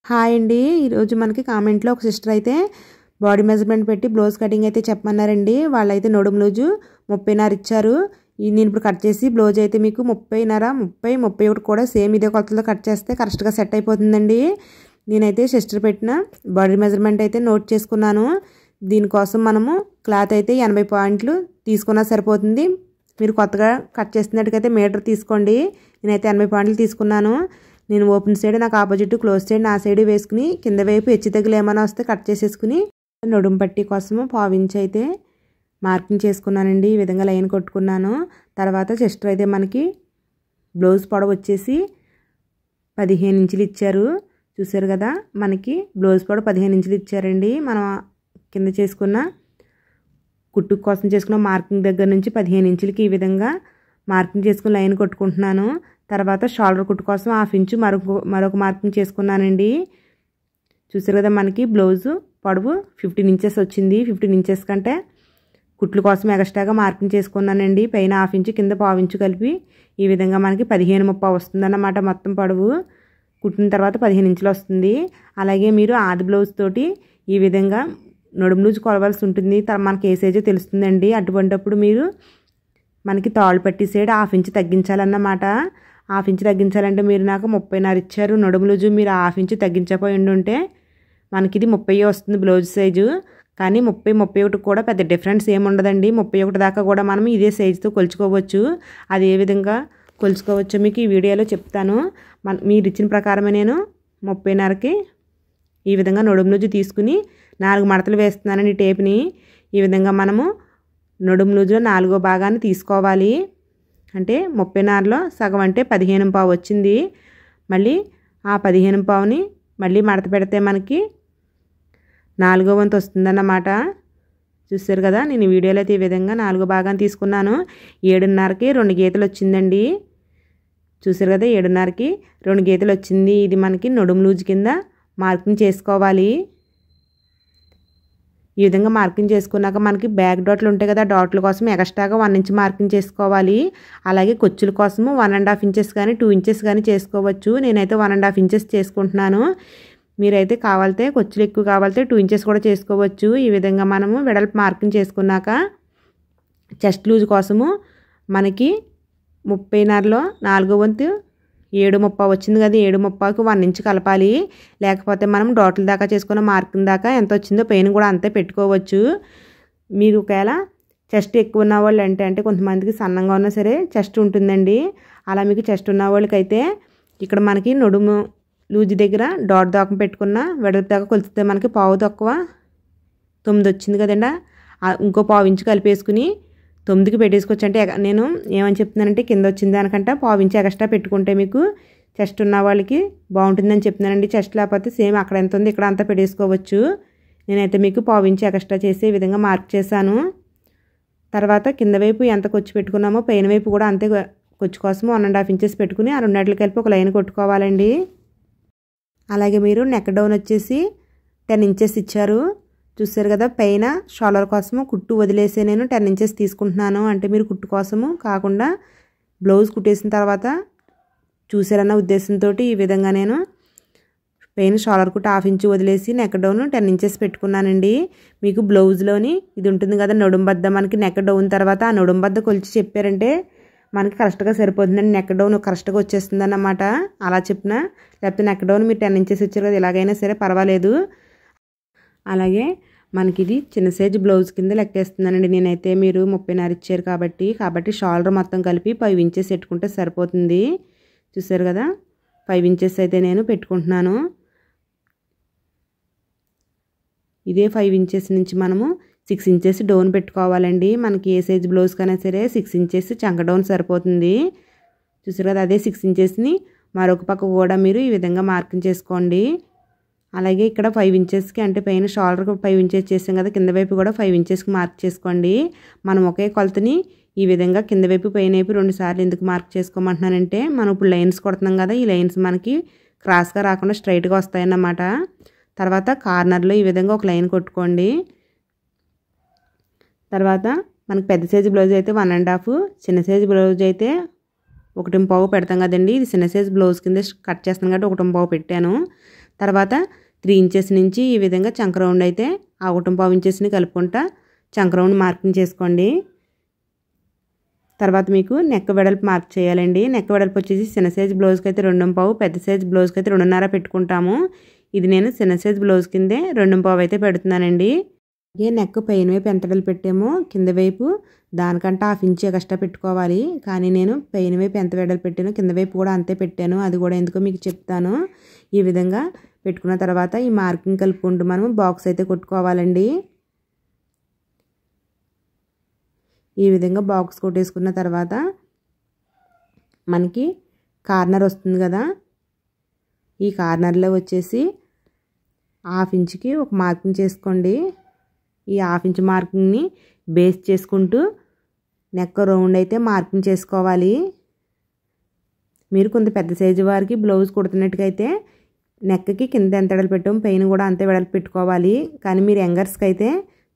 Hi అండి. ఈరోజు మనకి కామెంట్లో ఒక సిస్టర్ అయితే బాడీ మెజర్మెంట్ పెట్టి బ్లౌజ్ కటింగ్ అయితే చెప్పమన్నారండి. వాళ్ళైతే నడుము లూజు 30.5 ఇచ్చారు. నేను ఇప్పుడు కట్ చేసి బ్లౌజ్ అయితే మీకు 30.5, 30, 31 కూడా సేమ్ ఇదే కొలతలో కట్ చేస్తే కరెక్ట్గా సెట్ అయిపోతుందండి. నేనైతే సిస్టర్ పెట్టిన బాడీ మెజర్మెంట్ అయితే నోట్ చేసుకున్నాను. దీనికోసం మనము క్లాత్ అయితే 80 పాయింట్లు తీసుకున్నా సరిపోతుంది. మీరు కొత్తగా కట్ చేస్తున్నట్టుకైతే మీటర్ తీసుకోండి. నేనైతే 80 పాయింట్లు తీసుకున్నాను. నేను ఓపెన్ సైడ్ నాకు ఆపోజిట్ క్లోజ్ సైడ్ నా సైడ్ వేసుకుని కింద వైపు హెచ్చు తగ్గులు ఏమైనా వస్తే కట్ చేసేసుకుని నడుము పట్టి కోసము 1/4 ఇంచ్ అయితే మార్కింగ్ చేసుకున్నానండి. ఈ విధంగా లైన్ కొట్టుకున్నాను. తర్వాత సిస్టర్ అయితే మనకి బ్లౌజ్ పొడవు వచ్చేసి 15 ఇంచులు ఇచ్చారు. చూసారు కదా, మనకి బ్లౌజ్ పొడవు 15 ఇంచులు ఇచ్చారండి. మనం కింద చేసుకున్న కుట్టు కోసం చేసుకున్న మార్కింగ్ దగ్గర నుంచి 15 ఇంచులకి ఈ విధంగా మార్కింగ్ చేసుకుని లైన్ కొట్టుకుంటున్నాను. తర్వాత షోల్డర్ కుట్టు కోసం 1/2 ఇంచు మరొక మార్కింగ్ చేసుకున్నానండి. చూసారు కదా, మనకి బ్లౌజు పొడవు 15 ఇంచెస్ వచ్చింది. 15 ఇంచెస్ కంటే కుట్లు కోసం ఎక్స్ట్రాగా మార్కింగ్ చేసుకున్నానండి. పైన 1/2 ఇంచు కింద 1/4 ఇంచు కలిపి ఈ విధంగా మనకి 15.30 వస్తుందన్నమాట. మొత్తం పొడవు కుట్టిన తర్వాత 15 ఇంచులు వస్తుంది. అలాగే మీరు ఆది బ్లౌజ్ తోటి ఈ విధంగా నడుము లూజు కొలవాల్సి ఉంటుంది. మనకి ఏ సైజు తెలుస్తుందండి. అటువంటిప్పుడు మీరు మనకి తాళ్ళు పట్టి సైడ్ 1/2 ఇంచు తగ్గించాలన్నమాట. 1/2 ఇంచు తగ్గించాలంటే మీరు నాకు 30.5 ఇచ్చారు. నడుము లూజు మీరు 1/2 ఇంచు తగ్గించపోయి ఉంటే మనకి ఇది 30 వస్తుంది బ్లౌజ్ సైజు. కానీ 30, 31 కూడా పెద్ద డిఫరెన్స్ ఏమి ఉండదండి. 31 దాకా కూడా మనం ఇదే సైజుతో కొలుచుకోవచ్చు. అది ఏ విధంగా కొలుచుకోవచ్చో మీకు ఈ వీడియోలో చెప్తాను. మీరు ఇచ్చిన ప్రకారమే నేను 30.5కి ఈ విధంగా నడుము లూజు తీసుకుని 4 మడతలు వేస్తున్నానండి. టేప్ని ఈ విధంగా మనము నడుము లూజులో 4వ భాగాన్ని తీసుకోవాలి. అంటే 30.5లో సగం అంటే 15.5 వచ్చింది. మళ్ళీ ఆ 15.5ని మళ్ళీ మడత పెడితే మనకి 4వ వంతు వస్తుందన్నమాట. చూస్తారు కదా, నేను వీడియోలో అయితే ఈ విధంగా 4వ భాగాన్ని తీసుకున్నాను. 7.5కి 2 గీతలు వచ్చిందండి. చూసారు కదా, 7.5కి 2 గీతలు వచ్చింది. ఇది మనకి నడుము లూజు కింద మార్కింగ్ చేసుకోవాలి. ఈ విధంగా మార్కింగ్ చేసుకున్నాక మనకి బ్యాక్ డాట్లు ఉంటాయి కదా, డాట్ల కోసం ఎక్స్ట్రాగా 1 ఇంచ్ మార్కింగ్ చేసుకోవాలి. అలాగే కొచ్చుల కోసము 1.5 ఇంచెస్ కానీ 2 ఇంచెస్ కానీ చేసుకోవచ్చు. నేనైతే 1.5 ఇంచెస్ చేసుకుంటున్నాను. మీరైతే కావాలితే కొచ్చులు ఎక్కువ కావాలితే 2 ఇంచెస్ కూడా చేసుకోవచ్చు. ఈ విధంగా మనము వెడల్పు మార్కింగ్ చేసుకున్నాక చెస్ట్ లూజ్ కోసము మనకి 30.5లో 4వ వంతు 7.30 వచ్చింది కదా, 7.30కి 1 ఇంచు కలపాలి. లేకపోతే మనం డాట్ల దాకా చేసుకున్న మార్కింగ్ దాకా ఎంత వచ్చిందో పైన కూడా అంతే పెట్టుకోవచ్చు. మీరు ఒకవేళ చెస్ట్ ఎక్కువ ఉన్న వాళ్ళు అంటే కొంతమందికి సన్నంగా ఉన్నా సరే చెస్ట్ ఉంటుందండి. అలా మీకు చెస్ట్ ఉన్న వాళ్ళకైతే ఇక్కడ మనకి నడుము లూజు దగ్గర డాట్ దాకా పెట్టుకున్న వెడల్పు దాకా కొలిస్తే మనకి పావు తక్కువ 9 వచ్చింది కదండి. ఇంకో 1/4 ఇంచు కలిపేసుకుని 9కి పెట్టేసుకోవచ్చు. అంటే నేను ఏమని చెప్తున్నానంటే కింద వచ్చింది దానికంటే 1/4 ఇంచు ఎక్స్ట్రా పెట్టుకుంటే మీకు చెస్ట్ ఉన్న వాళ్ళకి బాగుంటుందని చెప్తున్నానండి. చెస్ట్ లేకపోతే సేమ్ అక్కడ ఎంత ఉంది ఇక్కడ అంతా పెట్టేసుకోవచ్చు. నేనైతే మీకు 1/4 ఇంచు ఎక్స్ట్రా చేసే విధంగా మార్క్ చేశాను. తర్వాత కింద వైపు ఎంత కొచ్చి పెట్టుకున్నామో పైన వైపు కూడా అంతే కొచ్చి కోసం 1.5 ఇంచెస్ పెట్టుకుని ఆ రెండింటికి కలిపి ఒక లైన్ కొట్టుకోవాలండి. అలాగే మీరు నెక్ డౌన్ వచ్చేసి 10 ఇంచెస్ ఇచ్చారు. చూసారు కదా, పైన షోల్డర్ కోసము కుట్టు వదిలేసే నేను 10 ఇంచెస్ తీసుకుంటున్నాను. అంటే మీరు కుట్టు కోసము కాకుండా బ్లౌజ్ కుట్టేసిన తర్వాత చూసారన్న ఉద్దేశంతో ఈ విధంగా నేను పైన షోల్డర్ కుట్టు 1/2 ఇంచు వదిలేసి నెక్ డౌన్ 10 ఇంచెస్ పెట్టుకున్నానండి. మీకు బ్లౌజ్లోని ఇది ఉంటుంది కదా నడుము బద్ద, మనకి నెక్ డౌన్ తర్వాత ఆ నడుము బద్ద కొలిచి చెప్పారంటే మనకి కరెక్ట్గా సరిపోతుందండి. నెక్ డౌన్ కరెక్ట్గా వచ్చేస్తుంది అన్నమాట. అలా చెప్పిన లేకపోతే నెక్ డౌన్ మీరు 10 ఇంచెస్ ఇచ్చారు కదా, ఇలాగైనా సరే పర్వాలేదు. అలాగే మనకి ఇది చిన్న సైజు బ్లౌజ్ కింద లెక్కేస్తున్నానండి నేనైతే. మీరు 30.5 ఇచ్చారు కాబట్టి షోల్డర్ మొత్తం కలిపి 5 ఇంచెస్ పెట్టుకుంటే సరిపోతుంది. చూసారు కదా, 5 ఇంచెస్ అయితే నేను పెట్టుకుంటున్నాను. ఇదే 5 ఇంచెస్ నుంచి మనము 6 ఇంచెస్ డౌన్ పెట్టుకోవాలండి. మనకి ఏ సైజు బ్లౌజ్ కన్నా సరే 6 ఇంచెస్ చంక డౌన్ సరిపోతుంది. చూసారు కదా, అదే 6 ఇంచెస్ని మరొక పక్క కూడా మీరు ఈ విధంగా మార్కింగ్ చేసుకోండి. అలాగే ఇక్కడ 5 ఇంచెస్కి అంటే పైన షోల్డర్కి 5 ఇంచెస్ చేసాం కదా, కింద వైపు కూడా 5 ఇంచెస్కి మార్క్ చేసుకోండి. మనం ఒకే కొలతని ఈ విధంగా కింద వైపు పైన వైపు 2 సార్లు ఎందుకు మార్క్ చేసుకోమంటున్నానంటే మనం ఇప్పుడు లైన్స్ కొడుతున్నాం కదా, ఈ లైన్స్ మనకి క్రాస్గా రాకుండా స్ట్రైట్గా వస్తాయన్నమాట. తర్వాత కార్నర్లో ఈ విధంగా ఒక లైన్ కొట్టుకోండి. తర్వాత మనకి పెద్ద సైజు బ్లౌజ్ అయితే 1.5, చిన్న సైజు బ్లౌజ్ అయితే 1.5 పెడతాం కదండి. ఇది చిన్న సైజు బ్లౌజ్ కింద కట్ చేస్తాను కాబట్టి 1.5 పెట్టాను. తర్వాత 3 ఇంచెస్ నుంచి ఈ విధంగా చంక రౌండ్ అయితే ఆ 1.5 ఇంచెస్ని కలుపుకుంటా చంక రౌండ్ మార్కింగ్ చేసుకోండి. తర్వాత మీకు నెక్ వెడల్పు మార్క్ చేయాలండి. నెక్ వెడల్పు వచ్చేసి చిన్న సైజ్ బ్లౌజ్కి అయితే 2.5, పెద్ద సైజ్ బ్లౌజ్కి అయితే 2.5 పెట్టుకుంటాము. ఇది నేను చిన్న సైజ్ బ్లౌజ్ కిందే 2.5 అయితే పెడుతున్నానండి. అలాగే నెక్ పైన వైపు ఎంత వెడల్పు పెట్టామో కింద వైపు దానికంటే 1/2 ఇంచ్ ఎక్స్ట్రా పెట్టుకోవాలి. కానీ నేను పైన వైపు ఎంత వెడల్పు పెట్టానో కింద వైపు కూడా అంతే పెట్టాను. అది కూడా ఎందుకో మీకు చెప్తాను. ఈ విధంగా పెట్టుకున్న తర్వాత ఈ మార్కింగ్ కలుపుకుంటూ మనం బాక్స్ అయితే కొట్టుకోవాలండి. ఈ విధంగా బాక్స్ కొట్టేసుకున్న తర్వాత మనకి కార్నర్ వస్తుంది కదా, ఈ కార్నర్లో వచ్చేసి 1/2 ఇంచ్కి ఒక మార్కింగ్ చేసుకోండి. ఈ 1/2 ఇంచ్ మార్కింగ్ని బేస్ చేసుకుంటూ నెక్ రౌండ్ అయితే మార్కింగ్ చేసుకోవాలి. మీరు కొంత పెద్ద సైజు వారికి బ్లౌజ్ కుడుతున్నట్టుగైతే నెక్కి కింద ఎంత వెడల్పు పెట్టాము పైన కూడా అంతే వెడల్పు పెట్టుకోవాలి. కానీ మీరు యంగర్స్కి అయితే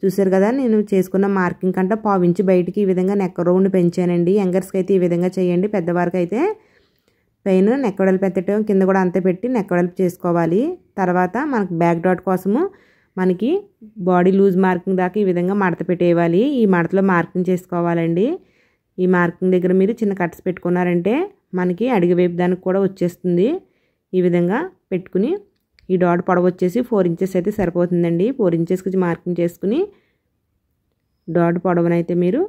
చూసారు కదా, నేను చేసుకున్న మార్కింగ్ కంటే 1/2 ఇంచ్ బయటికి ఈ విధంగా నెక్ రౌండ్ పెంచానండి. యంగర్స్కి అయితే ఈ విధంగా చేయండి. పెద్దవారికి అయితే పైన నెక్ వెడల్పు పెట్టడం కింద కూడా అంతే పెట్టి నెక్ వెడల్పు చేసుకోవాలి. తర్వాత మనకు బ్యాక్ డాట్ కోసము మనకి బాడీ లూజ్ మార్కింగ్ దాకా ఈ విధంగా మడత పెట్టేయాలి. ఈ మడతలో మార్కింగ్ చేసుకోవాలండి. ఈ మార్కింగ్ దగ్గర మీరు చిన్న కట్స్ పెట్టుకున్నారంటే మనకి అడిగి వైపు దానికి కూడా వచ్చేస్తుంది. ఈ విధంగా పెట్టుకుని ఈ డాట్ పొడవు వచ్చేసి 4 ఇంచెస్ అయితే సరిపోతుందండి. 4 ఇంచెస్కి మార్కింగ్ చేసుకుని డాట్ పొడవునైతే మీరు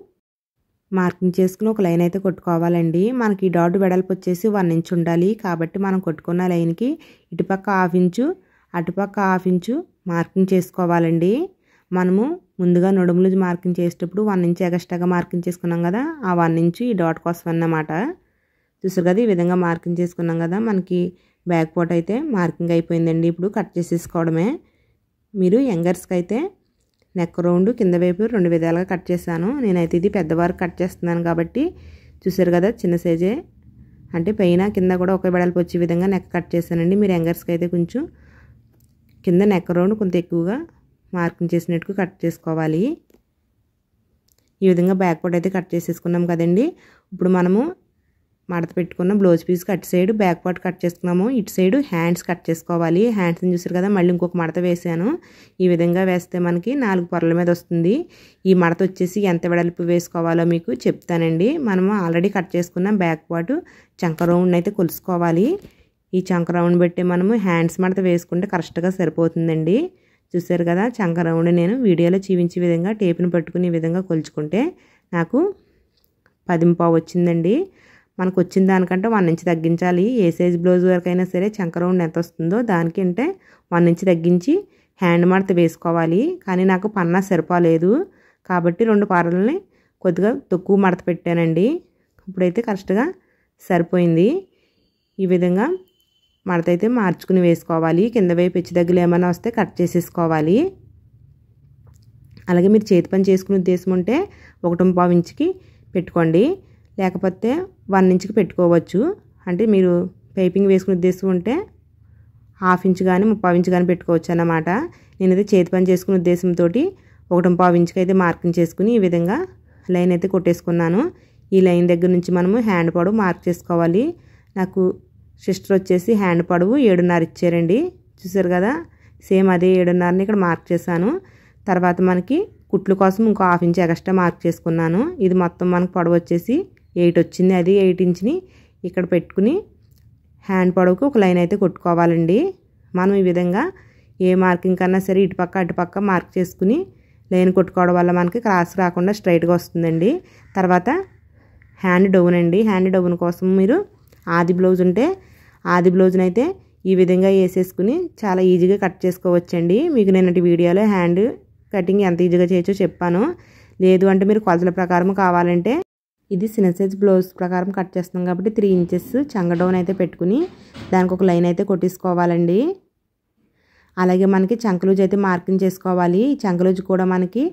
మార్కింగ్ చేసుకుని ఒక లైన్ అయితే కొట్టుకోవాలండి. మనకి ఈ డాట్ వెడల్పు వచ్చేసి 1 ఇంచ్ ఉండాలి. కాబట్టి మనం కొట్టుకున్న లైన్కి ఇటుపక్క 1/2 ఇంచు అటుపక్క 1/2 ఇంచు మార్కింగ్ చేసుకోవాలండి. మనము ముందుగా నడుములు మార్కింగ్ చేసేటప్పుడు 1 ఇంచ్ ఎక్స్ట్రాగా మార్కింగ్ చేసుకున్నాం కదా, ఆ 1 ఇంచు ఈ డాట్ కోసం అన్నమాట. చూసారు కదా, ఈ విధంగా మార్కింగ్ చేసుకున్నాం కదా, మనకి బ్యాక్ పార్ట్ అయితే మార్కింగ్ అయిపోయిందండి. ఇప్పుడు కట్ చేసేసుకోవడమే. మీరు యంగర్స్కి అయితే నెక్ రౌండ్ కింద వైపు 2 విధాలుగా కట్ చేశాను. నేనైతే ఇది పెద్దవారికి కట్ చేస్తున్నాను కాబట్టి చూసారు కదా, చిన్న సైజే అంటే పైన కింద కూడా ఒకే వెడల్పు వచ్చే విధంగా నెక్ కట్ చేశానండి. మీరు యంగర్స్కి అయితే కొంచెం కింద నెక్ రౌండ్ కొంత ఎక్కువగా మార్కింగ్ చేసినట్టు కట్ చేసుకోవాలి. ఈ విధంగా బ్యాక్ పార్ట్ అయితే కట్ చేసేసుకున్నాం కదండి. ఇప్పుడు మనము మడత పెట్టుకున్న బ్లౌజ్ పీస్ అటు సైడ్ బ్యాక్ పార్ట్ కట్ చేసుకున్నాము. ఇటు సైడ్ హ్యాండ్స్ కట్ చేసుకోవాలి. హ్యాండ్స్ని చూసారు కదా, మళ్ళీ ఇంకొక మడత వేసాను. ఈ విధంగా వేస్తే మనకి 4 పొరల మీద వస్తుంది. ఈ మడత వచ్చేసి ఎంత వెడల్పు వేసుకోవాలో మీకు చెప్తానండి. మనము ఆల్రెడీ కట్ చేసుకున్న బ్యాక్ పార్ట్ చంక రౌండ్ అయితే కొలుసుకోవాలి. ఈ చంక రౌండ్ పెట్టి మనము హ్యాండ్స్ మడత వేసుకుంటే కరెక్ట్గా సరిపోతుందండి. చూసారు కదా, చంక రౌండ్ నేను వీడియోలో చూపించే విధంగా టేప్ని పట్టుకుని ఈ విధంగా కొలుచుకుంటే నాకు 10.5 వచ్చిందండి. మనకు వచ్చిన దానికంటే 1 ఇంచ్ తగ్గించాలి. ఏ సైజ్ బ్లౌజ్ వరకు అయినా సరే చంక రౌండ్ ఎంత వస్తుందో దానికంటే 1 ఇంచ్ తగ్గించి హ్యాండ్ మడత వేసుకోవాలి. కానీ నాకు పన్నా సరిపోలేదు కాబట్టి 2 పారలని కొద్దిగా తక్కువ మడత పెట్టానండి. ఇప్పుడైతే కరెక్ట్గా సరిపోయింది. ఈ విధంగా మడత అయితే మార్చుకుని వేసుకోవాలి. కింద వైపు హెచ్చు దగ్గర ఏమైనా వస్తే కట్ చేసేసుకోవాలి. అలాగే మీరు చేతి పని చేసుకునే ఉద్దేశం ఉంటే 1.5 ఇంచుకి పెట్టుకోండి, లేకపోతే 1 ఇంచుకి పెట్టుకోవచ్చు. అంటే మీరు పైపింగ్ వేసుకునే ఉద్దేశం ఉంటే 1/2 ఇంచ్ కానీ 3/4 ఇంచ్ కానీ పెట్టుకోవచ్చు అన్నమాట. నేనైతే చేతి పని చేసుకునే ఉద్దేశంతో 1.5 ఇంచుకి అయితే మార్కింగ్ చేసుకుని ఈ విధంగా లైన్ అయితే కొట్టేసుకున్నాను. ఈ లైన్ దగ్గర నుంచి మనము హ్యాండ్ పొడవు మార్క్ చేసుకోవాలి. నాకు సిస్టర్ వచ్చేసి హ్యాండ్ పొడవు 7.5 ఇచ్చారండి. చూసారు కదా, సేమ్ అదే 7.5ని ఇక్కడ మార్క్ చేశాను. తర్వాత మనకి కుట్లు కోసం ఇంకో 1/2 ఇంచ్ ఎక్స్ట్రా మార్క్ చేసుకున్నాను. ఇది మొత్తం మనకు పొడవు వచ్చేసి 8 వచ్చింది. అది 8 ఇంచ్ని ఇక్కడ పెట్టుకుని హ్యాండ్ పొడవుకు ఒక లైన్ అయితే కొట్టుకోవాలండి. మనం ఈ విధంగా ఏ మార్కింగ్ కన్నా సరే ఇటుపక్క అటుపక్క మార్క్ చేసుకుని లైన్ కొట్టుకోవడం వల్ల మనకి క్రాస్ రాకుండా స్ట్రైట్గా వస్తుందండి. తర్వాత హ్యాండ్ డౌన్ అండి. హ్యాండ్ డౌన్ కోసం మీరు ఆది బ్లౌజ్ ఉంటే ఆది బ్లౌజ్ని అయితే ఈ విధంగా వేసేసుకుని చాలా ఈజీగా కట్ చేసుకోవచ్చండి. మీకు నిన్నటి వీడియోలో హ్యాండ్ కటింగ్ ఎంత ఈజీగా చేయొచ్చో చెప్పాను. లేదు అంటే మీరు కొలతల ప్రకారం కావాలంటే ఇది చిన్న సైజ్ బ్లౌజ్ ప్రకారం కట్ చేస్తున్నాం కాబట్టి 3 ఇంచెస్ చంక డౌన్ అయితే పెట్టుకుని దానికి ఒక లైన్ అయితే కొట్టేసుకోవాలండి. అలాగే మనకి చంక లూజ్ అయితే మార్కింగ్ చేసుకోవాలి. ఈ చంక లూజ్ కూడా మనకి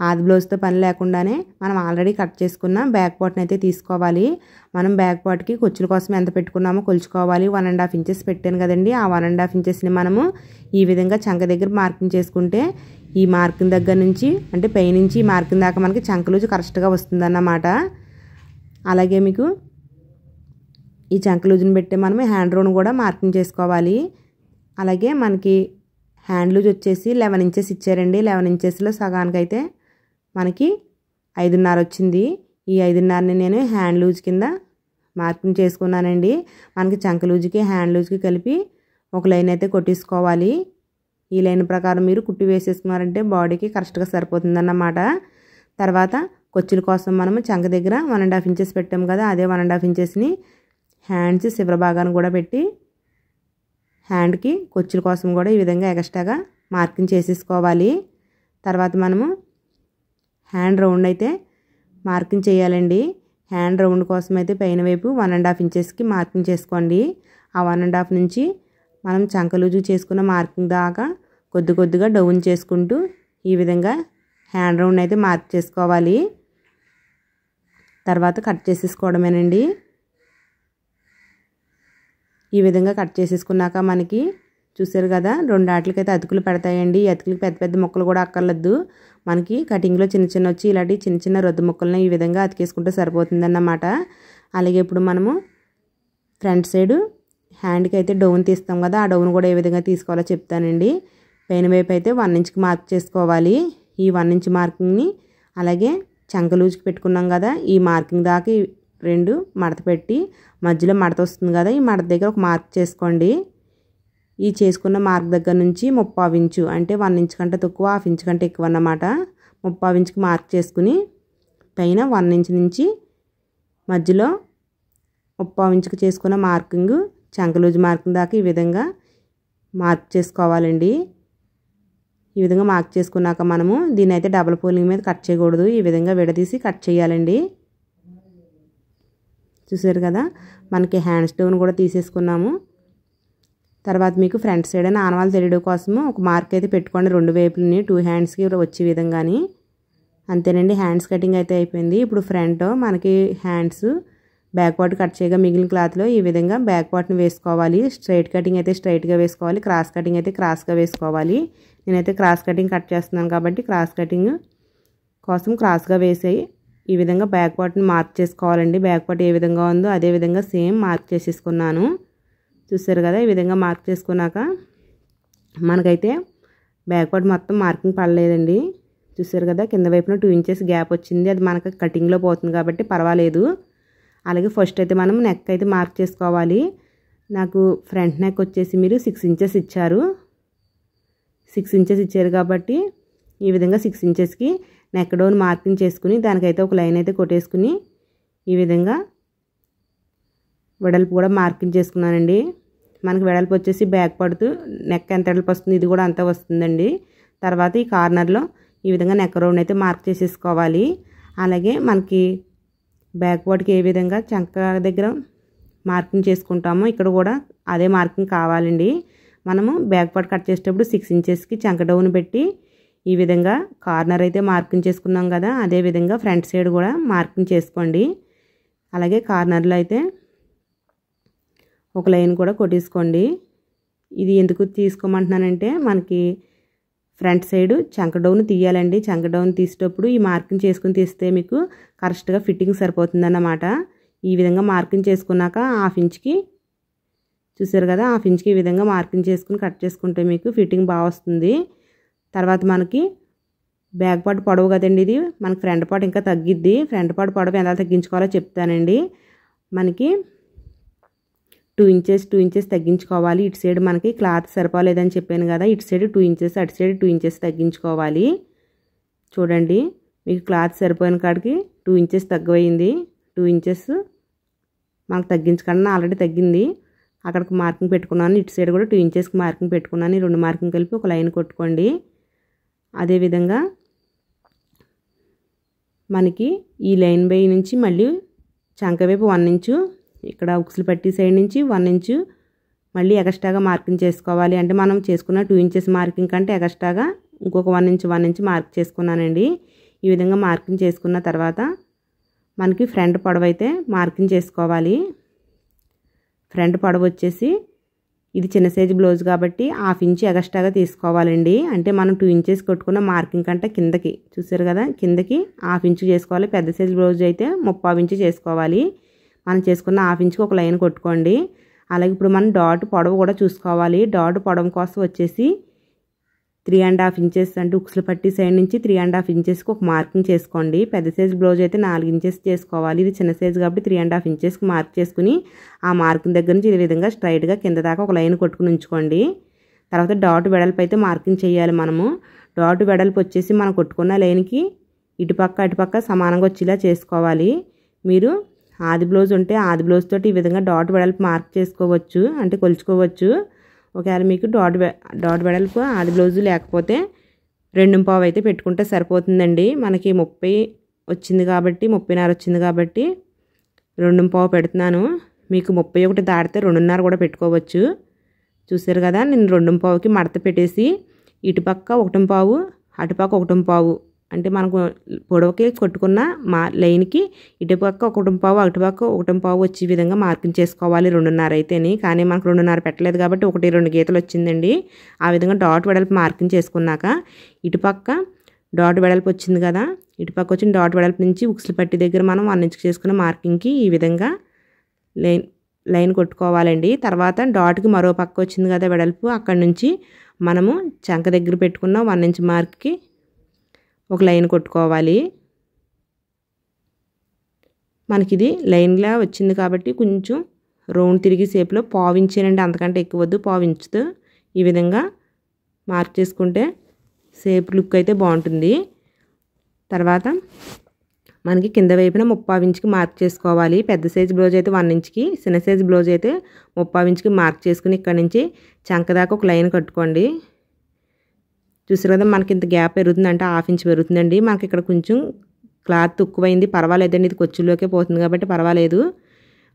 ఆది బ్లౌజ్తో పని లేకుండానే మనం ఆల్రెడీ కట్ చేసుకున్న బ్యాక్ పార్ట్ని అయితే తీసుకోవాలి. మనం బ్యాక్ పార్ట్కి కుచ్చుల కోసం ఎంత పెట్టుకున్నామో కొలుచుకోవాలి. 1.5 ఇంచెస్ పెట్టాను కదండి, ఆ 1.5 ఇంచెస్ని మనము ఈ విధంగా చంక దగ్గర మార్కింగ్ చేసుకుంటే ఈ మార్కింగ్ దగ్గర నుంచి అంటే పైనుంచి ఈ మార్కింగ్ దాకా మనకి చంక లూజ్ కరెక్ట్గా వస్తుందన్నమాట. అలాగే మీకు ఈ చంక లూజ్ని పెట్టి మనం హ్యాండ్ రౌండ్ కూడా మార్కింగ్ చేసుకోవాలి. అలాగే మనకి హ్యాండ్ లూజ్ వచ్చేసి 11 ఇంచెస్ ఇచ్చారండి. 11 ఇంచెస్లో సగానికైతే మనకి 5.5 వచ్చింది. ఈ 5.5ని నేను హ్యాండ్ లూజ్ కింద మార్కింగ్ చేసుకున్నానండి. మనకి చంక లూజ్కి హ్యాండ్ లూజ్కి కలిపి ఒక లైన్ అయితే కొట్టేసుకోవాలి. ఈ లైన్ ప్రకారం మీరు కుట్టి వేసేసుకున్నారంటే బాడీకి కరెక్ట్గా సరిపోతుందన్నమాట. తర్వాత కొచ్చుల కోసం మనము చంక దగ్గర 1.5 ఇంచెస్ పెట్టాం కదా, అదే 1.5 ఇంచెస్ని హ్యాండ్స్ చివరి భాగాన్ని కూడా పెట్టి హ్యాండ్కి కొచ్చుల కోసం కూడా ఈ విధంగా ఎక్స్ట్రాగా మార్కింగ్ చేసేసుకోవాలి. తర్వాత మనము హ్యాండ్ రౌండ్ అయితే మార్కింగ్ చేయాలండి. హ్యాండ్ రౌండ్ కోసం అయితే పైన వైపు 1.5 ఇంచెస్కి మార్కింగ్ చేసుకోండి. ఆ 1.5 నుంచి మనం చంక లూజు చేసుకున్న మార్కింగ్ దాకా కొద్ది కొద్దిగా డౌన్ చేసుకుంటూ ఈ విధంగా హ్యాండ్ రౌండ్ అయితే మార్క్ చేసుకోవాలి. తర్వాత కట్ చేసేసుకోవడమేనండి. ఈ విధంగా కట్ చేసేసుకున్నాక మనకి చూసారు కదా, 2 ఆటలకైతే అతుకులు పెడతాయండి. ఈ అతుకులకి పెద్ద పెద్ద ముక్కలు కూడా అక్కర్లేదు. మనకి కటింగ్లో చిన్న చిన్న వచ్చి ఇలాంటి చిన్న చిన్న రొద్దు ముక్కలను ఈ విధంగా అతికేసుకుంటే సరిపోతుందన్నమాట. అలాగే ఇప్పుడు మనము ఫ్రంట్ సైడ్ హ్యాండ్కి అయితే డౌన్ తీస్తాం కదా, ఆ డౌన్ కూడా ఏ విధంగా తీసుకోవాలో చెప్తానండి. పైన వైపు అయితే 1 ఇంచ్కి మార్క్ చేసుకోవాలి. ఈ 1 ఇంచ్ మార్కింగ్ని అలాగే చంక లూజ్కి పెట్టుకున్నాం కదా, ఈ మార్కింగ్ దాకా 2 మడత పెట్టి మధ్యలో మడత వస్తుంది కదా, ఈ మడత దగ్గర ఒక మార్క్ చేసుకోండి. ఈ చేసుకున్న మార్క్ దగ్గర నుంచి 3/4 ఇంచు అంటే 1 ఇంచ్ కంటే తక్కువ, 1/2 ఇంచ్ కంటే ఎక్కువ అన్నమాట. 3/4 ఇంచుకి మార్క్ చేసుకుని పైన 1 ఇంచ్ నుంచి మధ్యలో 3/4 ఇంచుకి చేసుకున్న మార్కింగ్ చంక లూజ్ మార్కింగ్ దాకా ఈ విధంగా మార్క్ చేసుకోవాలండి. ఈ విధంగా మార్క్ చేసుకున్నాక మనము దీన్ని అయితే డబుల్ ఫోల్డింగ్ మీద కట్ చేయకూడదు, ఈ విధంగా విడదీసి కట్ చేయాలండి. చూసారు కదా, మనకి హ్యాండ్స్ డౌన్ కూడా తీసేసుకున్నాము. తర్వాత మీకు ఫ్రంట్ సైడ్ అని ఆనవాళ్ళు తెలియడం కోసము ఒక మార్క్ అయితే పెట్టుకోండి 2 వైపులని 2 హ్యాండ్స్కి వచ్చే విధంగాని. అంతేనండి, హ్యాండ్స్ కటింగ్ అయితే అయిపోయింది. ఇప్పుడు ఫ్రంట్ మనకి హ్యాండ్స్ బ్యాక్ పార్ట్ కట్ చేయగా మిగిలిన క్లాత్లో ఈ విధంగా బ్యాక్ పార్ట్ని వేసుకోవాలి. స్ట్రైట్ కటింగ్ అయితే స్ట్రైట్గా వేసుకోవాలి, క్రాస్ కటింగ్ అయితే క్రాస్గా వేసుకోవాలి. నేనైతే క్రాస్ కటింగ్ కట్ చేస్తున్నాను కాబట్టి క్రాస్ కటింగ్ కోసం క్రాస్గా వేసాయి ఈ విధంగా బ్యాక్ పార్ట్ని మార్క్ చేసుకోవాలండి. బ్యాక్ పార్ట్ ఏ విధంగా ఉందో అదే విధంగా సేమ్ మార్క్ చేసేసుకున్నాను. చూసారు కదా, ఈ విధంగా మార్క్ చేసుకున్నాక మనకైతే బ్యాక్ పార్ట్ మొత్తం మార్కింగ్ పడలేదండి. చూసారు కదా, కింద వైపున 2 ఇంచెస్ గ్యాప్ వచ్చింది, అది మనకు కటింగ్లో పోతుంది కాబట్టి పర్వాలేదు. అలాగే ఫస్ట్ అయితే మనం నెక్ అయితే మార్క్ చేసుకోవాలి. నాకు ఫ్రంట్ నెక్ వచ్చేసి మీరు 6 ఇంచెస్ ఇచ్చారు. 6 ఇంచెస్ ఇచ్చారు కాబట్టి ఈ విధంగా 6 ఇంచెస్కి నెక్ డౌన్ మార్కింగ్ చేసుకుని దానికైతే ఒక లైన్ అయితే కొట్టేసుకుని ఈ విధంగా వెడల్పు కూడా మార్కింగ్ చేసుకున్నానండి. మనకి వెడల్పు వచ్చేసి బ్యాక్ పడుతూ నెక్ ఎంత వెడల్పు వస్తుంది ఇది కూడా అంతా వస్తుందండి. తర్వాత ఈ కార్నర్లో ఈ విధంగా నెక్ రౌండ్ అయితే మార్క్ చేసేసుకోవాలి. అలాగే మనకి బ్యాక్ పార్ట్కి ఏ విధంగా చంక దగ్గర మార్కింగ్ చేసుకుంటామో ఇక్కడ కూడా అదే మార్కింగ్ కావాలండి. మనము బ్యాక్ పార్ట్ కట్ చేసేటప్పుడు 6 ఇంచెస్కి చంక డౌన్ పెట్టి ఈ విధంగా కార్నర్ అయితే మార్కింగ్ చేసుకున్నాం కదా, అదే విధంగా ఫ్రంట్ సైడ్ కూడా మార్కింగ్ చేసుకోండి. అలాగే కార్నర్లో అయితే ఒక లైన్ కూడా కొట్టేసుకోండి. ఇది ఎందుకు తీసుకోమంటున్నానంటే మనకి ఫ్రంట్ సైడ్ చంక డౌన్ తీయాలండి. చంక డౌన్ తీసేటప్పుడు ఈ మార్కింగ్ చేసుకుని తీస్తే మీకు కరెక్ట్గా ఫిట్టింగ్ సరిపోతుందన్నమాట. ఈ విధంగా మార్కింగ్ చేసుకున్నాక 1/2 ఇంచ్కి చూసారు కదా, 1/2 ఇంచ్కి ఈ విధంగా మార్కింగ్ చేసుకుని కట్ చేసుకుంటే మీకు ఫిట్టింగ్ బాగా వస్తుంది. తర్వాత మనకి బ్యాక్ పార్ట్ పొడవు కదండి, ఇది మనకి ఫ్రంట్ పార్ట్ ఇంకా తగ్గిద్ది. ఫ్రంట్ పార్ట్ పొడవు ఎలా తగ్గించుకోవాలో చెప్తానండి. మనకి 2 ఇంచెస్ తగ్గించుకోవాలి. ఇటు సైడ్ మనకి క్లాత్ సరిపోలేదని చెప్పాను కదా, ఇటు సైడ్ 2 ఇంచెస్ అటు సైడ్ 2 ఇంచెస్ తగ్గించుకోవాలి. చూడండి, మీకు క్లాత్ సరిపోయిన కాడికి 2 ఇంచెస్ తక్కువైంది. 2 ఇంచెస్ మనకు తగ్గించకుండా ఆల్రెడీ తగ్గింది. అక్కడికి మార్కింగ్ పెట్టుకున్నాను, ఇటు సైడ్ కూడా 2 ఇంచెస్కి మార్కింగ్ పెట్టుకున్నాను. ఈ 2 మార్కింగ్ కలిపి ఒక లైన్ కొట్టుకోండి. అదేవిధంగా మనకి ఈ లైన్ బై నుంచి మళ్ళీ చంక వైపు 1 ఇంచు, ఇక్కడ ఉక్సులు పట్టి సైడ్ నుంచి 1 ఇంచు మళ్ళీ ఎక్స్ట్రాగా మార్కింగ్ చేసుకోవాలి. అంటే మనం చేసుకున్న 2 ఇంచెస్ మార్కింగ్ కంటే ఎక్స్ట్రాగా ఇంకొక 1 ఇంచ్ మార్క్ చేసుకున్నానండి. ఈ విధంగా మార్కింగ్ చేసుకున్న తర్వాత మనకి ఫ్రంట్ పొడవు అయితే మార్కింగ్ చేసుకోవాలి. ఫ్రంట్ పొడవు వచ్చేసి ఇది చిన్న సైజు బ్లౌజ్ కాబట్టి 1/2 ఇంచ్ ఎక్స్ట్రాగా తీసుకోవాలండి. అంటే మనం 2 ఇంచెస్ కొట్టుకున్న మార్కింగ్ కంటే కిందకి చూసారు కదా, కిందకి 1/2 ఇంచ్ చేసుకోవాలి. పెద్ద సైజు బ్లౌజ్ అయితే 3/4 ఇంచ్ చేసుకోవాలి. మనం చేసుకున్న 1/2 ఇంచ్కి ఒక లైన్ కొట్టుకోండి. అలాగే ఇప్పుడు మనం డాట్ పొడవు కూడా చూసుకోవాలి. డాట్ పొడవు కోసం వచ్చేసి 3.5 ఇంచెస్ అంటే ఉక్సులు పట్టి సైడ్ నుంచి 3.5 ఇంచెస్కి ఒక మార్కింగ్ చేసుకోండి. పెద్ద సైజ్ బ్లౌజ్ అయితే 4 ఇంచెస్ చేసుకోవాలి. ఇది చిన్న సైజ్ కాబట్టి 3.5 ఇంచెస్కి మార్క్ చేసుకుని ఆ మార్కింగ్ దగ్గర నుంచి ఈ విధంగా స్ట్రైట్గా కింద దాకా ఒక లైన్ కొట్టుకుని ఉంచుకోండి. తర్వాత డాట్ వెడల్పు అయితే మార్కింగ్ చేయాలి. మనము డాట్ వెడల్పు వచ్చేసి మనం కొట్టుకున్న లైన్కి ఇటుపక్క అటుపక్క సమానంగా వచ్చేలా చేసుకోవాలి. మీరు ఆది బ్లౌజ్ ఉంటే ఆది బ్లౌజ్ తోటి ఈ విధంగా డాట్ వెడల్పు మార్క్ చేసుకోవచ్చు, అంటే కొలుచుకోవచ్చు. ఒకవేళ మీకు డాట్ వెడల్పు ఆది బ్లౌజు లేకపోతే 2.5 అయితే పెట్టుకుంటే సరిపోతుందండి. మనకి 30 వచ్చింది కాబట్టి 30.5 వచ్చింది కాబట్టి 2.5 పెడుతున్నాను. మీకు 31 దాటితే 2.5 కూడా పెట్టుకోవచ్చు. చూసారు కదా, నేను 2.5కి మడత పెట్టేసి ఇటుపక్క 1.5 అటుపక్క 1.5 అంటే మనకు పొడవుకి కొట్టుకున్న లైన్కి ఇటుపక్క 1.5 అటుపక్క 1.5 వచ్చే విధంగా మార్కింగ్ చేసుకోవాలి. 2.5 అయితేని, కానీ మనకు 2.5 పెట్టలేదు కాబట్టి 1-2 గీతలు వచ్చిందండి. ఆ విధంగా డాట్ వెడల్పు మార్కింగ్ చేసుకున్నాక ఇటుపక్క డాట్ వెడల్పు వచ్చింది కదా, ఇటుపక్క వచ్చిన డాట్ వెడల్పు నుంచి ఉక్సులు పట్టి దగ్గర మనం 1 ఇంచ్ చేసుకున్న మార్కింగ్కి ఈ విధంగా లైన్ కొట్టుకోవాలండి. తర్వాత డాట్కి మరో పక్క వచ్చింది కదా వెడల్పు, అక్కడ నుంచి మనము చంక దగ్గర పెట్టుకున్న 1 ఇంచ్ మార్క్కి ఒక లైన్ కొట్టుకోవాలి. మనకి ఇది లైన్లా వచ్చింది కాబట్టి కొంచెం రౌండ్ తిరిగి షేప్లో 1/2 ఇంచేనండి, అంతకంటే ఎక్కువ వద్దు. 1/2 ఇంచుతో ఈ విధంగా మార్క్ చేసుకుంటే షేప్ లుక్ అయితే బాగుంటుంది. తర్వాత మనకి కింద వైపున 3/4 ఇంచుకి మార్క్ చేసుకోవాలి. పెద్ద సైజ్ బ్లౌజ్ అయితే 1 ఇంచుకి, చిన్న సైజ్ బ్లౌజ్ అయితే 3/4 ఇంచుకి మార్క్ చేసుకుని ఇక్కడ నుంచి చంక దాకా ఒక లైన్ కట్టుకోండి. చూసారు కదా, మనకి ఇంత గ్యాప్ పెరుగుతుంది అంటే 1/2 ఇంచ్ పెరుగుతుందండి. మనకి ఇక్కడ కొంచెం క్లాత్ తక్కువైంది, పర్వాలేదండి, ఇది ఖర్చులోకే పోతుంది కాబట్టి పర్వాలేదు.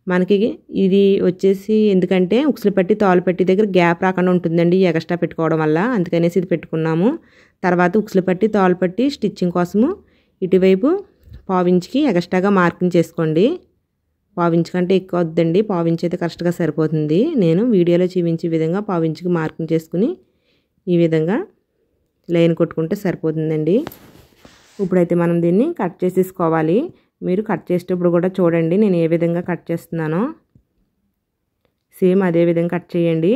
మనకి ఇది వచ్చేసి ఎందుకంటే ఉక్సులు పట్టి తాళ్ళు పట్టి దగ్గర గ్యాప్ రాకుండా ఉంటుందండి ఎక్స్ట్రా పెట్టుకోవడం వల్ల, అందుకనేసి ఇది పెట్టుకున్నాము. తర్వాత ఉక్సులు పట్టి తాళ్ళు పట్టి స్టిచ్చింగ్ కోసము ఇటువైపు 1/4 ఇంచుకి ఎక్స్ట్రాగా మార్కింగ్ చేసుకోండి. 1/4 ఇంచు కంటే ఎక్కువ వద్దండి, 1/4 ఇంచు అయితే కరెక్ట్గా సరిపోతుంది. నేను వీడియోలో చూపించే విధంగా 1/4 ఇంచుకి మార్కింగ్ చేసుకుని ఈ విధంగా లైన్ కొట్టుకుంటే సరిపోతుందండి. ఇప్పుడైతే మనం దీన్ని కట్ చేసేసుకోవాలి. మీరు కట్ చేసేటప్పుడు కూడా చూడండి నేను ఏ విధంగా కట్ చేస్తున్నానో, సేమ్ అదే విధంగా కట్ చేయండి.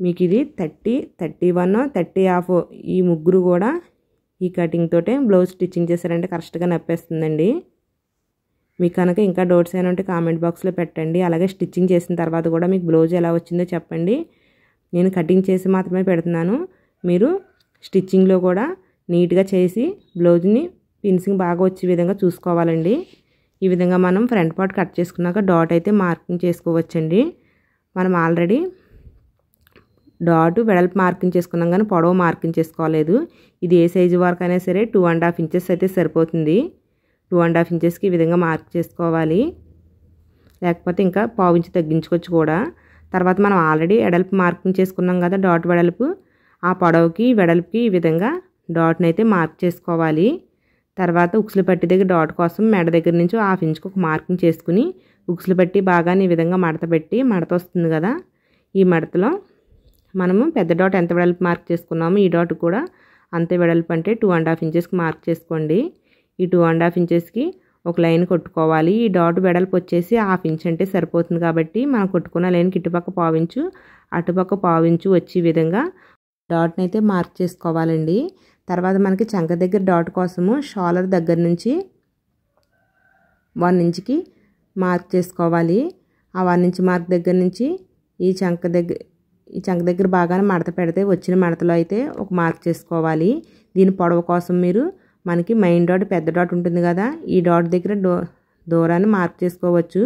మీకు ఇది 30, 31, 30.5 ఈ ముగ్గురు కూడా ఈ కటింగ్ తోటే బ్లౌజ్ స్టిచ్చింగ్ చేశారంటే కరెక్ట్గా నప్పేస్తుందండి. మీకు కనుక ఇంకా డౌట్స్ అయినా ఉంటే కామెంట్ బాక్స్లో పెట్టండి. అలాగే స్టిచ్చింగ్ చేసిన తర్వాత కూడా మీకు బ్లౌజ్ ఎలా వచ్చిందో చెప్పండి. నేను కటింగ్ చేసి మాత్రమే పెడుతున్నాను. మీరు స్టిచ్చింగ్లో కూడా నీట్గా చేసి బ్లౌజ్ని ఫినిషింగ్ బాగా వచ్చే విధంగా చూసుకోవాలండి. ఈ విధంగా మనం ఫ్రంట్ పార్ట్ కట్ చేసుకున్నాక డాట్ అయితే మార్కింగ్ చేసుకోవచ్చండి. మనం ఆల్రెడీ డాట్ వెడల్పు మార్కింగ్ చేసుకున్నాం కానీ పొడవు మార్కింగ్ చేసుకోలేదు. ఇది ఏ సైజు వరకు అయినా సరే 2.5 ఇంచెస్ అయితే సరిపోతుంది. 2.5 ఇంచెస్కి ఈ విధంగా మార్క్ చేసుకోవాలి, లేకపోతే ఇంకా 1/4 ఇంచు తగ్గించుకోవచ్చు కూడా. తర్వాత మనం ఆల్రెడీ వెడల్పు మార్కింగ్ చేసుకున్నాం కదా డాట్ వెడల్పు, ఆ పొడవుకి వెడల్పుకి ఈ విధంగా డాట్ని అయితే మార్క్ చేసుకోవాలి. తర్వాత ఉక్సులు పట్టి దగ్గర డాట్ కోసం మెడ దగ్గర నుంచి 1/2 ఇంచుకి ఒక మార్కింగ్ చేసుకుని ఉక్సులు పట్టి బాగా ఈ విధంగా మడత పెట్టి, మడత వస్తుంది కదా, ఈ మడతలో మనము పెద్ద డాట్ ఎంత వెడల్పు మార్క్ చేసుకున్నామో ఈ డాట్ కూడా అంతే వెడల్పు అంటే 2.5 ఇంచెస్కి మార్క్ చేసుకోండి. ఈ 2.5 ఇంచెస్కి ఒక లైన్ కొట్టుకోవాలి. ఈ డాట్ వెడల్పు వచ్చేసి 1/2 ఇంచ్ అంటే సరిపోతుంది కాబట్టి మనం కొట్టుకున్న లైన్కి ఇటుపక్క 1/4 ఇంచు అటుపక్క 1/4 ఇంచు వచ్చే విధంగా డాట్ని అయితే మార్క్ చేసుకోవాలండి. తర్వాత మనకి చంక దగ్గర డాట్ కోసము షోల్డర్ దగ్గర నుంచి 1 ఇంచుకి మార్క్ చేసుకోవాలి. ఆ 1 ఇంచ్ మార్క్ దగ్గర నుంచి ఈ చంక దగ్గర బాగానే మడత పెడితే వచ్చిన మడతలో అయితే ఒక మార్క్ చేసుకోవాలి. దీని పొడవు కోసం మీరు మనకి మెయిన్ డాట్ పెద్ద డాట్ ఉంటుంది కదా, ఈ డాట్ దగ్గర దూరాన్ని మార్క్ చేసుకోవచ్చు.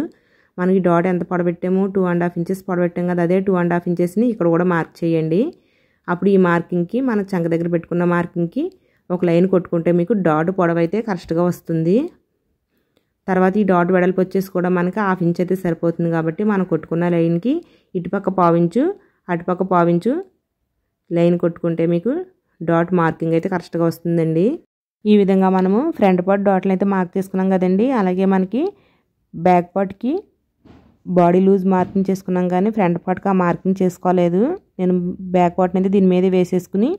మనకి డాట్ ఎంత పొడబెట్టాము 2.5 ఇంచెస్ పొడబెట్టాం కదా, అదే 2.5 ఇంచెస్ని ఇక్కడ కూడా మార్క్ చేయండి. అప్పుడు ఈ మార్కింగ్కి మన చంక దగ్గర పెట్టుకున్న మార్కింగ్కి ఒక లైన్ కొట్టుకుంటే మీకు డాట్ పొడవు అయితే కరెక్ట్గా వస్తుంది. తర్వాత ఈ డాట్ వెడల్పు వచ్చేసి కూడా మనకి 1/2 ఇంచ్ అయితే సరిపోతుంది కాబట్టి మనం కొట్టుకున్న లైన్కి ఇటుపక్క 1/4 ఇంచు అటుపక్క 1/4 ఇంచు లైన్ కొట్టుకుంటే మీకు డాట్ మార్కింగ్ అయితే కరెక్ట్గా వస్తుందండి. ఈ విధంగా మనము ఫ్రంట్ పార్ట్ డాట్లు అయితే మార్క్ చేసుకున్నాం కదండి, అలాగే మనకి బ్యాక్ పార్ట్కి బాడీ లూజ్ మార్కింగ్ చేసుకున్నాం కానీ ఫ్రంట్ పార్ట్కి ఆ మార్కింగ్ చేసుకోలేదు. నేను బ్యాక్ పార్ట్ని అయితే దీని మీద వేసేసుకుని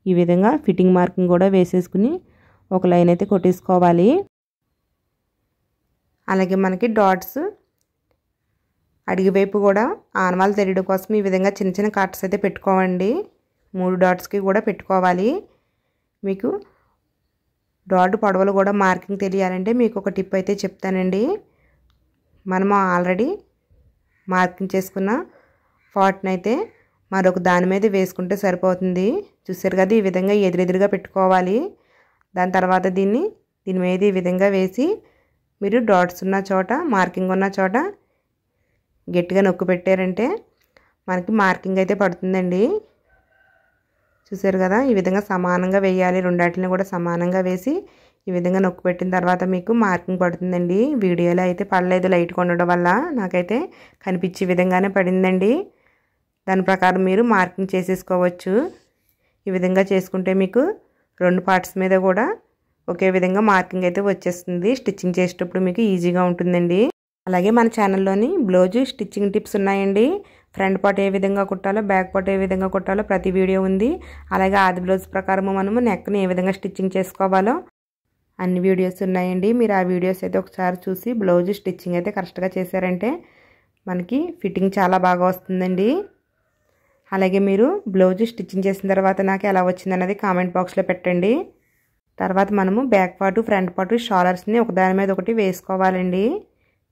ఈ విధంగా ఫిట్టింగ్ మార్కింగ్ కూడా వేసేసుకుని ఒక లైన్ అయితే కొట్టేసుకోవాలి. అలాగే మనకి డాట్స్ అడిగి వైపు కూడా ఆనవాళ్ళు తెలియడం కోసం ఈ విధంగా చిన్న చిన్న కట్స్ అయితే పెట్టుకోవండి. 3 డాట్స్కి కూడా పెట్టుకోవాలి. మీకు డాట్ పొడవులు కూడా మార్కింగ్ తెలియాలంటే మీకు ఒక టిప్ అయితే చెప్తానండి. మనము ఆల్రెడీ మార్కింగ్ చేసుకున్న పార్ట్ని అయితే మరొక దాని మీద వేసుకుంటే సరిపోతుంది. చూసారు కదా, ఈ విధంగా ఎదురెదురుగా పెట్టుకోవాలి. దాని తర్వాత దీని మీద ఈ విధంగా వేసి మీరు డాట్స్ ఉన్న చోట, మార్కింగ్ ఉన్న చోట గట్టిగా నొక్కి పెట్టారంటే మనకి మార్కింగ్ అయితే పడుతుందండి. చూసారు కదా, ఈ విధంగా సమానంగా వేయాలి. రెండాటిని కూడా సమానంగా వేసి ఈ విధంగా నొక్కి పెట్టిన తర్వాత మీకు మార్కింగ్ పడుతుందండి. వీడియోలో అయితే పడలేదు, లైట్గా ఉండడం వల్ల నాకైతే కనిపించే విధంగానే పడిందండి. దాని ప్రకారం మీరు మార్కింగ్ చేసేసుకోవచ్చు. ఈ విధంగా చేసుకుంటే మీకు 2 పార్ట్స్ మీద కూడా ఒకే విధంగా మార్కింగ్ అయితే వచ్చేస్తుంది. స్టిచ్చింగ్ చేసేటప్పుడు మీకు ఈజీగా ఉంటుందండి. అలాగే మన ఛానల్లోని బ్లౌజ్ స్టిచ్చింగ్ టిప్స్ ఉన్నాయండి. ఫ్రంట్ పార్ట్ ఏ విధంగా కుట్టాలో, బ్యాక్ పార్ట్ ఏ విధంగా కుట్టాలో ప్రతి వీడియో ఉంది. అలాగే ఆది బ్లౌజ్ ప్రకారము మనము నెక్ని ఏ విధంగా స్టిచ్చింగ్ చేసుకోవాలో అన్ని వీడియోస్ ఉన్నాయండి. మీరు ఆ వీడియోస్ అయితే ఒకసారి చూసి బ్లౌజ్ స్టిచ్చింగ్ అయితే కరెక్ట్గా చేశారంటే మనకి ఫిట్టింగ్ చాలా బాగా వస్తుందండి. అలాగే మీరు బ్లౌజ్ స్టిచ్చింగ్ చేసిన తర్వాత నాకు ఎలా వచ్చిందన్నది కామెంట్ బాక్స్లో పెట్టండి. తర్వాత మనము బ్యాక్ పార్ట్, ఫ్రంట్ పార్ట్ షాలర్స్ని ఒకదాని మీద ఒకటి వేసుకోవాలండి.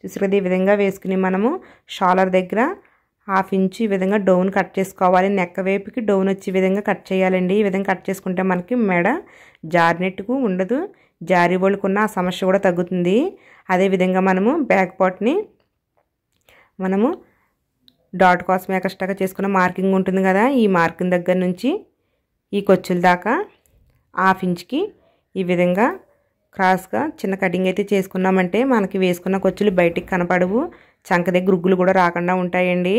చూసారు, ఈ విధంగా వేసుకుని మనము షాలర్ దగ్గర 1/2 ఇంచ్ ఈ విధంగా డౌన్ కట్ చేసుకోవాలి. నెక్క వైపుకి డౌన్ వచ్చే విధంగా కట్ చేయాలండి. ఈ విధంగా కట్ చేసుకుంటే మనకి మెడ జారినట్టుకు ఉండదు, జారి వాళ్ళకున్న ఆ సమస్య కూడా తగ్గుతుంది. అదేవిధంగా మనము బ్యాక్ పార్ట్ని మనము డాట్ కోసం ఎక్స్ట్రాగా చేసుకున్న మార్కింగ్ ఉంటుంది కదా, ఈ మార్కింగ్ దగ్గర నుంచి ఈ కొచ్చుల దాకా 1/2 ఇంచ్కి ఈ విధంగా క్రాస్గా చిన్న కటింగ్ అయితే చేసుకున్నామంటే మనకి వేసుకున్న కొచ్చులు బయటికి కనపడవు, చంక దగ్గర గుగ్గులు కూడా రాకుండా ఉంటాయండి.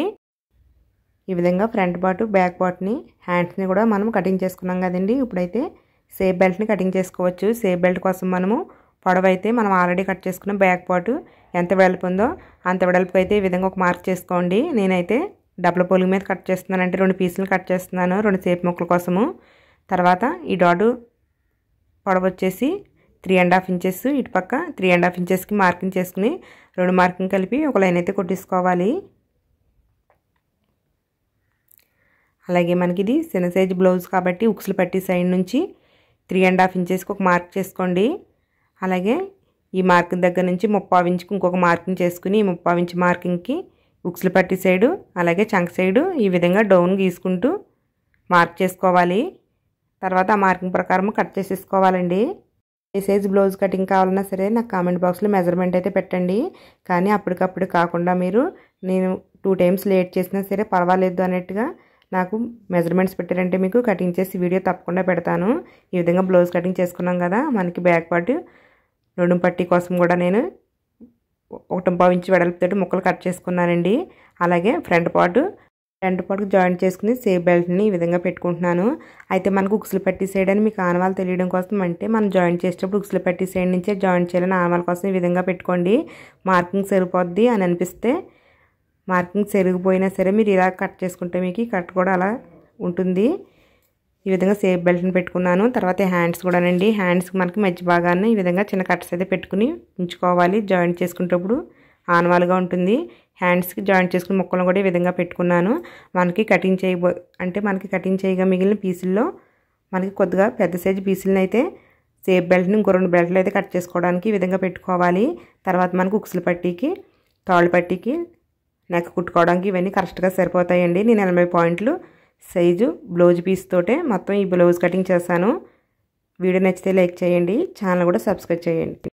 ఈ విధంగా ఫ్రంట్ పార్ట్, బ్యాక్ పార్ట్ని, హ్యాండ్స్ని కూడా మనం కటింగ్ చేసుకున్నాం కదండి. ఇప్పుడైతే సేఫ్ బెల్ట్ని కటింగ్ చేసుకోవచ్చు. సేఫ్ బెల్ట్ కోసం మనము పొడవైతే మనం ఆల్రెడీ కట్ చేసుకున్న బ్యాక్ పార్ట్ ఎంత వెడల్పు ఉందో అంత వెడల్పు అయితే ఈ విధంగా ఒక మార్క్ చేసుకోండి. నేనైతే డబుల్ పోలింగ్ మీద కట్ చేస్తున్నాను, అంటే 2 పీసులు కట్ చేస్తున్నాను 2 సేపు ముక్కల కోసము. తర్వాత ఈ డాట్ పొడవ వచ్చేసి 3.5 ఇంచెస్, ఇటు పక్క 3.5 ఇంచెస్కి మార్కింగ్ చేసుకుని 2 మార్కింగ్ కలిపి ఒక లైన్ అయితే కొట్టేసుకోవాలి. అలాగే మనకి ఇది చిన్న సైజ్ బ్లౌజ్ కాబట్టి ఉక్సులు పట్టి సైడ్ నుంచి 3.5 ఇంచెస్కి ఒక మార్క్ చేసుకోండి. అలాగే ఈ మార్కింగ్ దగ్గర నుంచి 3/4 ఇంచుకి ఇంకొక మార్కింగ్ చేసుకుని ఈ 3/4 ఇంచ్ మార్కింగ్కి ఉక్సులు పట్టి సైడు అలాగే చంక సైడు ఈ విధంగా డౌన్ గీసుకుంటూ మార్క్ చేసుకోవాలి. తర్వాత ఆ మార్కింగ్ ప్రకారం కట్ చేసేసుకోవాలండి. ఏ సైజ్ బ్లౌజ్ కటింగ్ కావాలన్నా సరే నాకు కామెంట్ బాక్స్లో మెజర్మెంట్ అయితే పెట్టండి. కానీ అప్పటికప్పుడు కాకుండా మీరు నేను 2 టైమ్స్ లేట్ చేసినా సరే పర్వాలేదు అన్నట్టుగా నాకు మెజర్మెంట్స్ పెట్టారంటే మీకు కటింగ్ చేసి వీడియో తప్పకుండా పెడతాను. ఈ విధంగా బ్లౌజ్ కటింగ్ చేసుకున్నాం కదా, మనకి బ్యాక్ పార్ట్ నడుము పట్టీ కోసం కూడా నేను 1.5 ఇంచ్ వెడల్పుతోటి ముక్కలు కట్ చేసుకున్నానండి. అలాగే ఫ్రంట్ పార్ట్కి జాయింట్ చేసుకుని సేఫ్ బెల్ట్ని ఈ విధంగా పెట్టుకుంటున్నాను. అయితే మనకు ఉక్సులు పట్టి సైడ్ అని మీకు ఆనవాళ్ళు తెలియడం కోసం అంటే మనం జాయింట్ చేసేటప్పుడు ఉక్సులు పట్టి సైడ్ నుంచే జాయింట్ చేయాలని ఆనవాళ్ళ కోసం ఈ విధంగా పెట్టుకోండి. మార్కింగ్ సరిపోద్ది అని అనిపిస్తే మార్కింగ్ సరిగిపోయినా సరే మీరు ఇలా కట్ చేసుకుంటే మీకు కట్ కూడా అలా ఉంటుంది. ఈ విధంగా సేఫ్ బెల్ట్ని పెట్టుకున్నాను. తర్వాత హ్యాండ్స్ కూడానండి, హ్యాండ్స్కి మనకి మధ్య భాగాన్ని ఈ విధంగా చిన్న కట్స్ అయితే పెట్టుకుని ఉంచుకోవాలి. జాయింట్ చేసుకునేటప్పుడు ఆనవాలుగా ఉంటుంది. హ్యాండ్స్కి జాయింట్ చేసుకుని ముక్కలను కూడా ఈ విధంగా పెట్టుకున్నాను. మనకి కటింగ్ చేయగా మిగిలిన పీసుల్లో మనకి కొద్దిగా పెద్ద సైజు పీసులను అయితే సేఫ్ బెల్ట్ని ఇంకో 2 బెల్ట్లు అయితే కట్ చేసుకోవడానికి ఈ విధంగా పెట్టుకోవాలి. తర్వాత మనకు ఉక్సుల పట్టీకి, తాళ్ళు పట్టీకి, నెక్ కుట్టుకోవడానికి ఇవన్నీ కరెక్ట్గా సరిపోతాయండి. నేను 80 పాయింట్లు సైజు బ్లౌజ్ పీస్ తోటే మొత్తం ఈ బ్లౌజ్ కటింగ్ చేశాను. వీడియో నచ్చితే లైక్ చేయండి, ఛానల్ కూడా సబ్స్క్రైబ్ చేయండి.